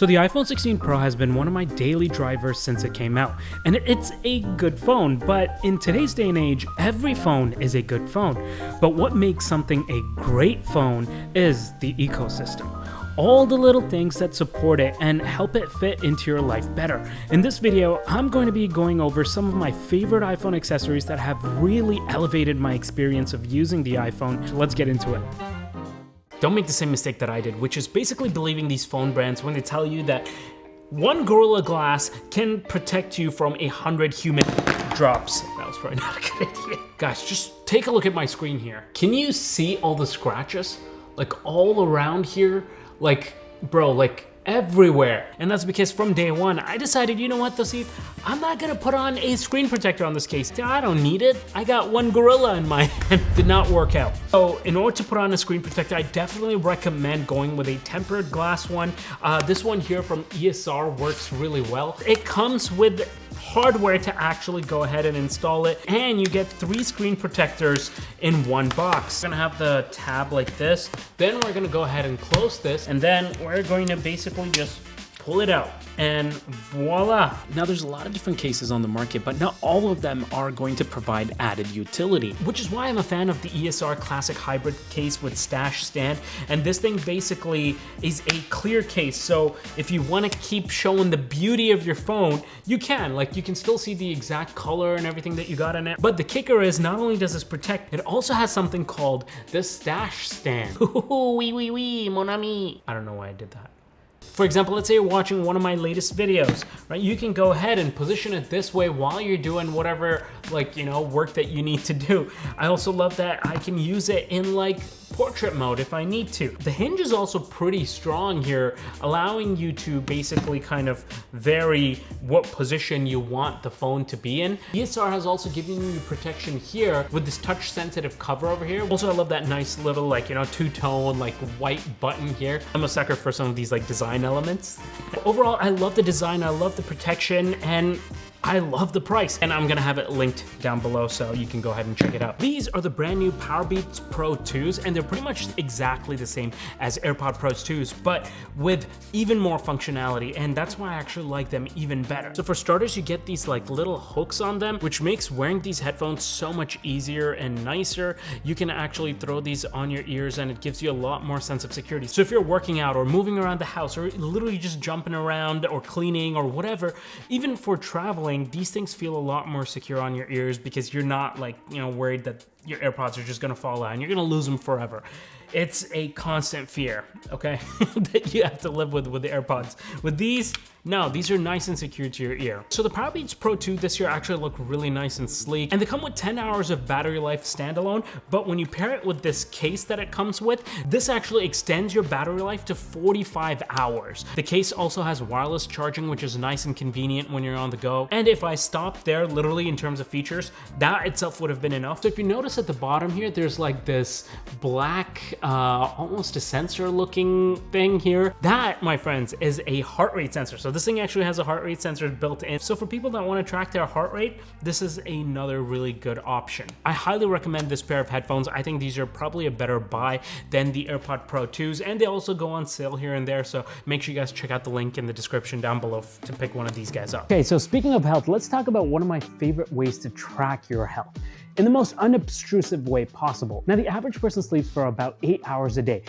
So the iPhone 16 Pro has been one of my daily drivers since it came out, and it's a good phone, but in today's day and age, every phone is a good phone. But what makes something a great phone is the ecosystem. All the little things that support it and help it fit into your life better. In this video, I'm going to be going over some of my favorite iPhone accessories that have really elevated my experience of using the iPhone. So let's get into it. Don't make the same mistake that I did, which is basically believing these phone brands when they tell you that one Gorilla Glass can protect you from 100 human drops. That was probably not a good idea. Guys, just take a look at my screen here. Can you see all the scratches? Like all around here? Like, bro, like everywhere. And that's because from day one, I decided, you know what, Tausif, I'm not gonna put on a screen protector on this case. I don't need it. I got one Gorilla in my hand. Did not work out. So in order to put on a screen protector, I definitely recommend going with a tempered glass one. This one here from ESR works really well. It comes with hardware to actually go ahead and install it, and you get 3 screen protectors in one box. We're gonna have the tab like this, then we're gonna go ahead and close this, and then we're going to basically just pull it out, and voila. Now there's a lot of different cases on the market, but not all of them are going to provide added utility, which is why I'm a fan of the ESR Classic Hybrid case with stash stand. And this thing basically is a clear case, so if you want to keep showing the beauty of your phone, you can. Like, you can still see the exact color and everything that you got in it. But the kicker is, not only does this protect, it also has something called the stash stand. Oui, mon ami. I don't know why I did that. For example, let's say you're watching one of my latest videos, right? You can go ahead and position it this way while you're doing whatever, like, you know, work that you need to do. I also love that I can use it in like portrait mode if I need to. The hinge is also pretty strong here, allowing you to basically kind of vary what position you want the phone to be in. ESR has also given you protection here with this touch sensitive cover over here. Also, I love that nice little, like, you know, two-tone like white button here. I'm a sucker for some of these like design elements. Overall, I love the design, I love the protection, and I love the price, and I'm gonna have it linked down below so you can go ahead and check it out. These are the brand new Powerbeats Pro 2s, and they're pretty much exactly the same as AirPods Pro 2s, but with even more functionality, and that's why I actually like them even better. So for starters, you get these like little hooks on them, which makes wearing these headphones so much easier and nicer. You can actually throw these on your ears, and it gives you a lot more sense of security. So if you're working out or moving around the house or literally just jumping around or cleaning or whatever, even for traveling, these things feel a lot more secure on your ears because you're not like, you know, worried that your AirPods are just gonna fall out and you're gonna lose them forever. It's a constant fear, okay, that you have to live with the AirPods. With these, no, these are nice and secure to your ear. So the Powerbeats Pro 2 this year actually look really nice and sleek, and they come with 10 hours of battery life standalone, but when you pair it with this case that it comes with, this actually extends your battery life to 45 hours. The case also has wireless charging, which is nice and convenient when you're on the go. And if I stopped there, literally in terms of features, that itself would have been enough. So if you notice at the bottom here, there's like this black, almost a sensor looking thing here. That, my friends, is a heart rate sensor. So this thing actually has a heart rate sensor built in. So for people that want to track their heart rate, this is another really good option. I highly recommend this pair of headphones. I think these are probably a better buy than the AirPods Pro 2s, and they also go on sale here and there. So make sure you guys check out the link in the description down below to pick one of these guys up. Okay, so speaking of health, let's talk about one of my favorite ways to track your health in the most unobtrusive way possible. Now, the average person sleeps for about 8 hours a day.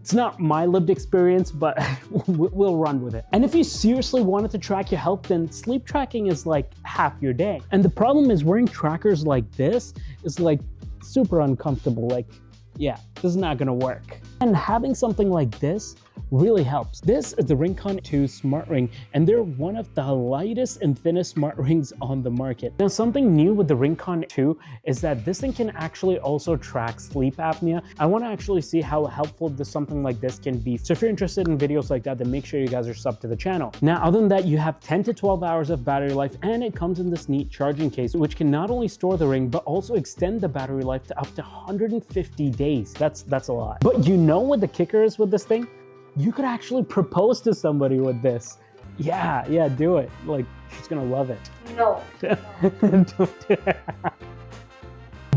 It's not my lived experience, but we'll run with it. And if you seriously wanted to track your health, then sleep tracking is like half your day. And the problem is wearing trackers like this is like super uncomfortable. Like, yeah, this is not gonna work. And having something like this really helps. This is the RingConn 2 smart ring, and they're one of the lightest and thinnest smart rings on the market. Now, something new with the RingConn 2 is that this thing can actually also track sleep apnea. I want to actually see how helpful something like this can be. So if you're interested in videos like that, then make sure you guys are subbed to the channel. Now, other than that, you have 10 to 12 hours of battery life, and it comes in this neat charging case, which can not only store the ring, but also extend the battery life to up to 150 days. That's a lot. But you know what the kicker is with this thing? You could actually propose to somebody with this. Yeah, do it. Like, she's gonna love it. No. Don't do it.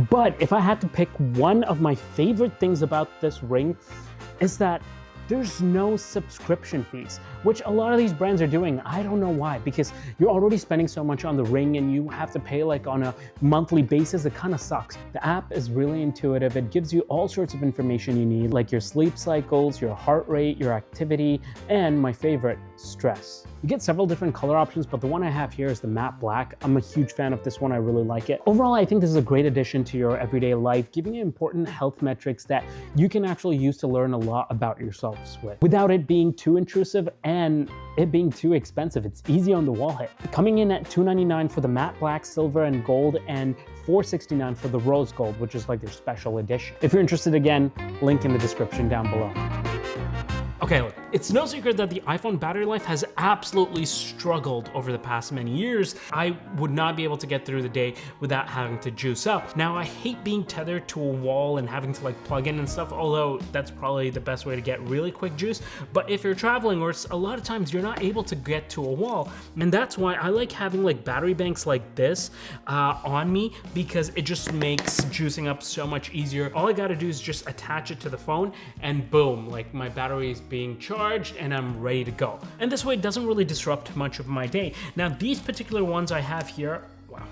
But if I had to pick one of my favorite things about this ring is that there's no subscription fees, which a lot of these brands are doing. I don't know why, because you're already spending so much on the Ring and you have to pay like on a monthly basis. It kind of sucks. The app is really intuitive. It gives you all sorts of information you need, like your sleep cycles, your heart rate, your activity, and my favorite, stress. You get several different color options, but the one I have here is the matte black. I'm a huge fan of this one. I really like it. Overall, I think this is a great addition to your everyday life, giving you important health metrics that you can actually use to learn a lot about yourselves with, without it being too intrusive and it being too expensive. It's easy on the wallet. Coming in at $299 for the matte black, silver, and gold, and $469 for the rose gold, which is like their special edition. If you're interested, again, link in the description down below. Okay, look, it's no secret that the iPhone battery life has absolutely struggled over the past many years. I would not be able to get through the day without having to juice up. Now, I hate being tethered to a wall and having to like plug in and stuff, although that's probably the best way to get really quick juice. But if you're traveling, or a lot of times you're not able to get to a wall, and that's why I like having like battery banks like this on me, because it just makes juicing up so much easier. All I gotta do is just attach it to the phone and boom, like my battery is being charged and I'm ready to go. And this way it doesn't really disrupt much of my day. Now, these particular ones I have here, wow.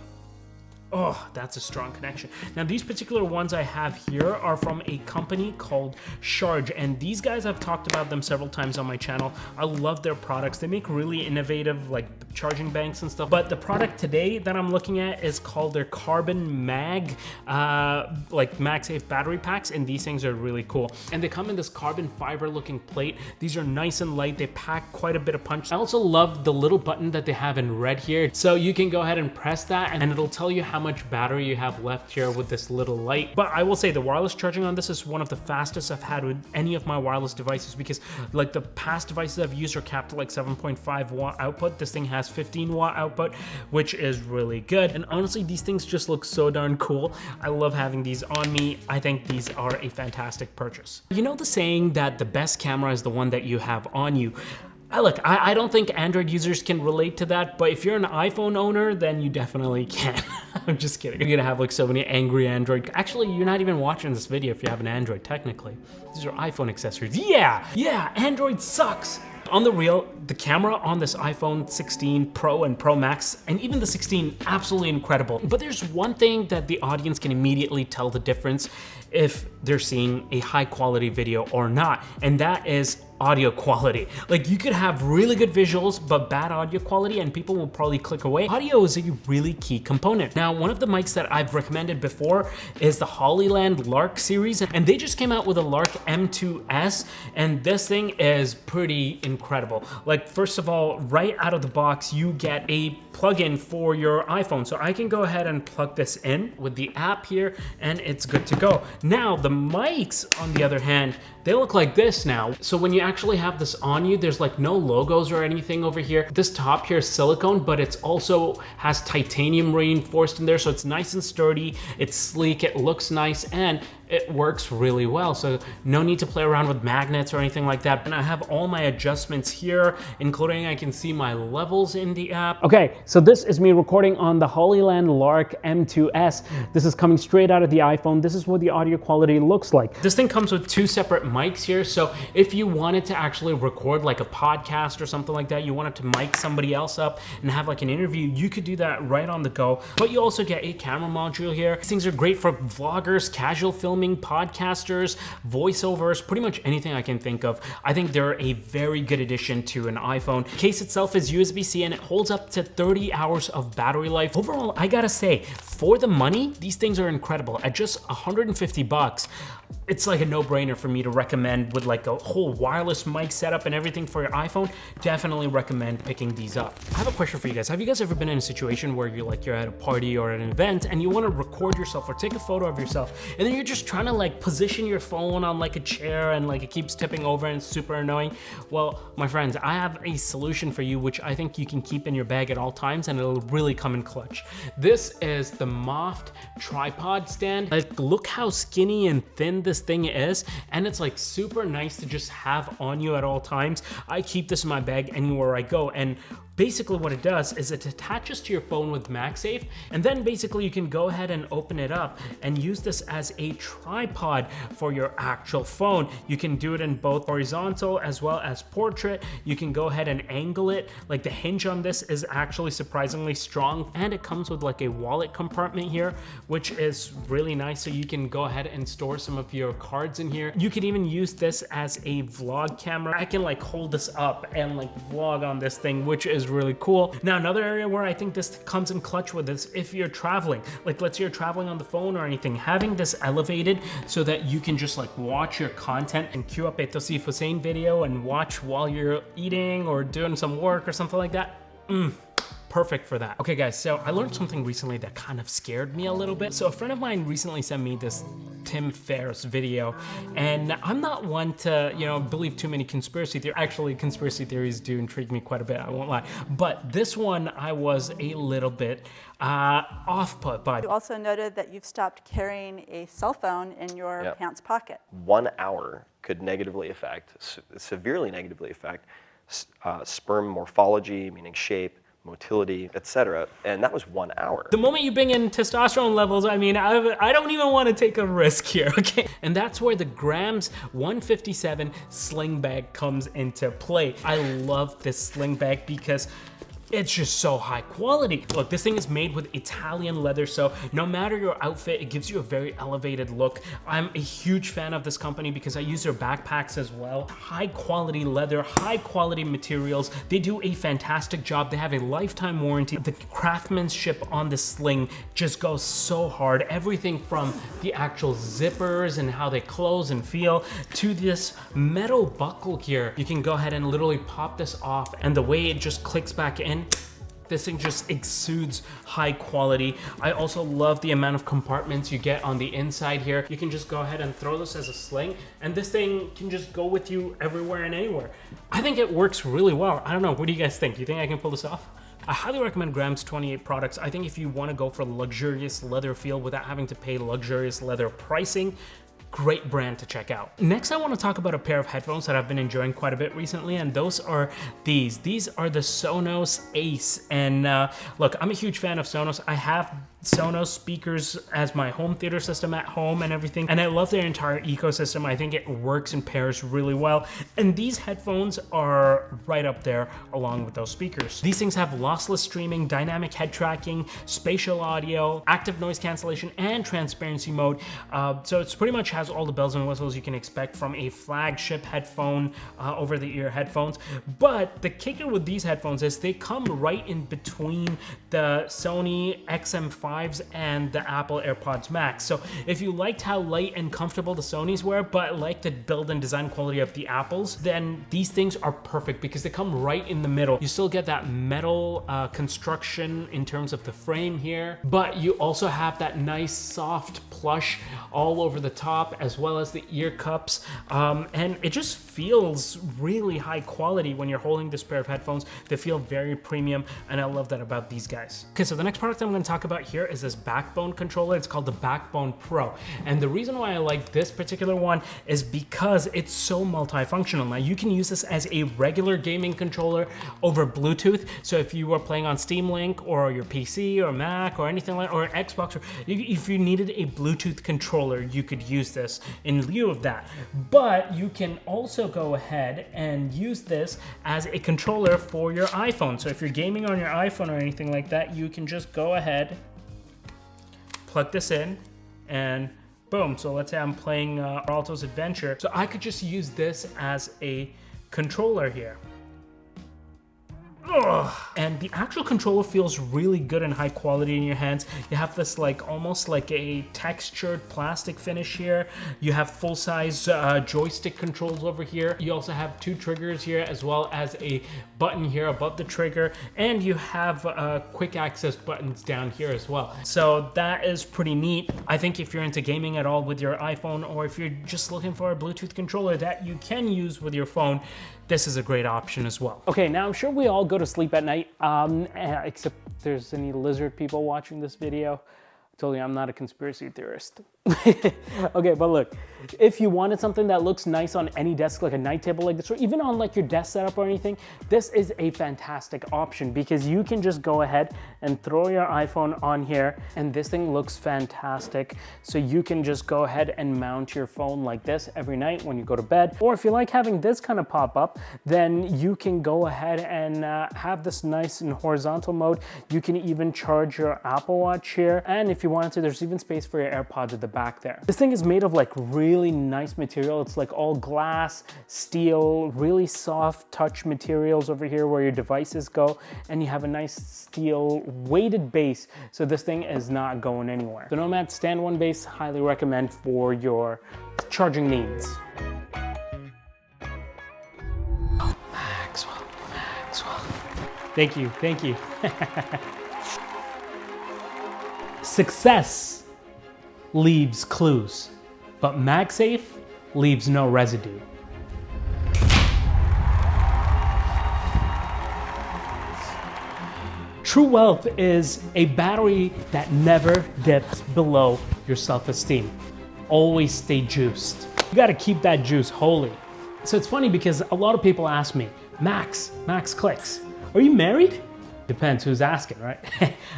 Oh, that's a strong connection. Now, these particular ones I have here are from a company called Sharge, and these guys, I've talked about them several times on my channel. I love their products. They make really innovative like charging banks and stuff. But the product today that I'm looking at is called their Carbon Mag, like MagSafe battery packs, and these things are really cool. And they come in this carbon fiber looking plate. These are nice and light. They pack quite a bit of punch. I also love the little button that they have in red here. So you can go ahead and press that and it'll tell you how much battery you have left here with this little light. But I will say the wireless charging on this is one of the fastest I've had with any of my wireless devices, because like the past devices I've used are capped to like 7.5 watt output. This thing has 15 watt output, which is really good. And honestly, these things just look so darn cool. I love having these on me. I think these are a fantastic purchase. You know the saying that the best camera is the one that you have on you? I don't think Android users can relate to that, but if you're an iPhone owner, then you definitely can. I'm just kidding. You're gonna have like so many angry Android. Actually, you're not even watching this video if you have an Android, technically. These are iPhone accessories. Yeah, Android sucks. On the real, the camera on this iPhone 16 Pro and Pro Max, and even the 16, absolutely incredible. But there's one thing that the audience can immediately tell the difference if they're seeing a high quality video or not, and that is audio quality. Like, you could have really good visuals but bad audio quality and people will probably click away. Audio is a really key component. Now, one of the mics that I've recommended before is the Hollyland Lark series, and they just came out with a Lark M2S, and this thing is pretty incredible. Like, first of all, right out of the box, you get a plugin for your iPhone. So I can go ahead and plug this in with the app here and it's good to go. Now, the mics, on the other hand, they look like this now. So when you actually have this on you, there's like no logos or anything over here. This top here is silicone, but it's also has titanium reinforced in there. So it's nice and sturdy, it's sleek, it looks nice, and it works really well. So no need to play around with magnets or anything like that. And I have all my adjustments here, including I can see my levels in the app. Okay, so this is me recording on the Hollyland Lark M2S. This is coming straight out of the iPhone. This is what the audio quality looks like. This thing comes with two separate mics here. So if you wanted to actually record like a podcast or something like that, you wanted to mic somebody else up and have like an interview, you could do that right on the go. But you also get a camera module here. These things are great for vloggers, casual filming, podcasters, voiceovers, pretty much anything I can think of. I think they're a very good addition to an iPhone. The case itself is USB-C and it holds up to 30 hours of battery life. Overall, I gotta say, for the money, these things are incredible. At just 150 bucks, it's like a no-brainer for me to recommend with like a whole wireless mic setup and everything for your iPhone. Definitely recommend picking these up. I have a question for you guys. Have you guys ever been in a situation where you're at a party or at an event and you want to record yourself or take a photo of yourself, and then you're just trying to like position your phone on like a chair and like it keeps tipping over and it's super annoying? Well, my friends, I have a solution for you, which I think you can keep in your bag at all times and it'll really come in clutch. This is the Moft tripod stand. Like, look how skinny and thin this this thing is, and it's like super nice to just have on you at all times. I keep this in my bag anywhere I go, and basically what it does is it attaches to your phone with MagSafe, and then basically you can go ahead and open it up and use this as a tripod for your actual phone. You can do it in both horizontal as well as portrait. You can go ahead and angle it. Like the hinge on this is actually surprisingly strong, and it comes with like a wallet compartment here, which is really nice, so you can go ahead and store some of your cards in here. You could even use this as a vlog camera. I can like hold this up and like vlog on this thing, which is really cool. Now, another area where I think this comes in clutch with is if you're traveling. Like let's say you're traveling on the phone or anything, having this elevated so that you can just like watch your content and queue up a Tausif Hussain video and watch while you're eating or doing some work or something like that. Perfect for that. Okay guys, so I learned something recently that kind of scared me a little bit. So a friend of mine recently sent me this Tim Ferriss video, and I'm not one to, you know, believe too many conspiracy theories. Actually, conspiracy theories do intrigue me quite a bit, I won't lie. But this one I was a little bit off put by. You also noted that you've stopped carrying a cell phone in your pants pocket. 1 hour could negatively affect, severely negatively affect sperm morphology, meaning shape, motility, etc. And that was 1 hour. The moment you bring in testosterone levels, I mean, I don't even want to take a risk here, okay? And that's where the Grams 157 Sling Bag comes into play. I love this Sling Bag because it's just so high quality. Look, this thing is made with Italian leather, so no matter your outfit, it gives you a very elevated look. I'm a huge fan of this company because I use their backpacks as well. High quality leather, high quality materials. They do a fantastic job. They have a lifetime warranty. The craftsmanship on this sling just goes so hard. Everything from the actual zippers and how they close and feel to this metal buckle here. You can go ahead and literally pop this off, and the way it just clicks back in, this thing just exudes high quality. I also love the amount of compartments you get on the inside here. You can just go ahead and throw this as a sling, and this thing can just go with you everywhere and anywhere. I think it works really well. I don't know, what do you guys think? Do you think I can pull this off? I highly recommend Grams 28 products. I think if you want to go for luxurious leather feel without having to pay luxurious leather pricing, great brand to check out. Next, I want to talk about a pair of headphones that I've been enjoying quite a bit recently, and those are these. These are the Sonos Ace. And look, I'm a huge fan of Sonos. I have Sonos speakers as my home theater system at home and everything, and I love their entire ecosystem. I think it works and pairs really well, and these headphones are right up there along with those speakers. These things have lossless streaming, dynamic head tracking, spatial audio, active noise cancellation, and transparency mode. So it's pretty much has all the bells and whistles you can expect from a flagship headphone, over-the-ear headphones. But the kicker with these headphones is they come right in between the Sony XM5s and the Apple AirPods Max. So if you liked how light and comfortable the Sonys were, but like the build and design quality of the Apples, then these things are perfect because they come right in the middle. You still get that metal construction in terms of the frame here, but you also have that nice soft plush all over the top, as well as the ear cups, and it just feels really high quality when you're holding this pair of headphones. They feel very premium, and I love that about these guys. Okay, so the next product I'm going to talk about here is this Backbone controller. It's called the Backbone Pro, and the reason why I like this particular one is because it's so multifunctional. Now you can use this as a regular gaming controller over Bluetooth, so if you are playing on Steam Link or your PC or Mac or anything like, or Xbox, or if you needed a Bluetooth controller, you could use this in lieu of that. But you can also go ahead and use this as a controller for your iPhone. So if you're gaming on your iPhone or anything like that, you can just go ahead, plug this in, and boom. So let's say I'm playing Alto's Adventure. So I could just use this as a controller here. And the actual controller feels really good and high quality in your hands. You have this like almost like a textured plastic finish here. You have full-size joystick controls over here. You also have two triggers here, as well as a button here above the trigger, and you have quick access buttons down here as well. So that is pretty neat. I think if you're into gaming at all with your iPhone, or if you're just looking for a Bluetooth controller that you can use with your phone, this is a great option as well. Okay, now I'm sure we all go to sleep at night, except there's any lizard people watching this video. I told you I'm not a conspiracy theorist. Okay, but look, if you wanted something that looks nice on any desk, like a night table like this, or even on like your desk setup or anything, this is a fantastic option because you can just go ahead and throw your iPhone on here and this thing looks fantastic. So you can just go ahead and mount your phone like this every night when you go to bed. Or if you like having this kind of pop up, then you can go ahead and have this nice in horizontal mode. You can even charge your Apple Watch here. And if you wanted to, there's even space for your AirPods at the back there. This thing is made of like really nice material. It's like all glass, steel, really soft touch materials over here where your devices go, and you have a nice steel weighted base, so this thing is not going anywhere. The Nomad Stand 1 base, highly recommend for your charging needs. Oh, Maxwell. Thank you. Success leaves clues, but MagSafe leaves no residue. True wealth is a battery that never dips below your self-esteem. Always stay juiced. You gotta keep that juice holy. So it's funny because a lot of people ask me, Max Clicks, are you married? Depends who's asking, right?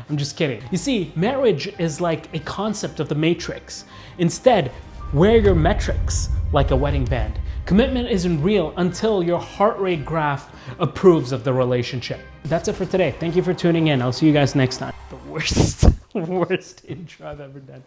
I'm just kidding. You see, marriage is like a concept of the Matrix. Instead, wear your metrics like a wedding band. Commitment isn't real until your heart rate graph approves of the relationship. That's it for today. Thank you for tuning in. I'll see you guys next time. The worst intro I've ever done.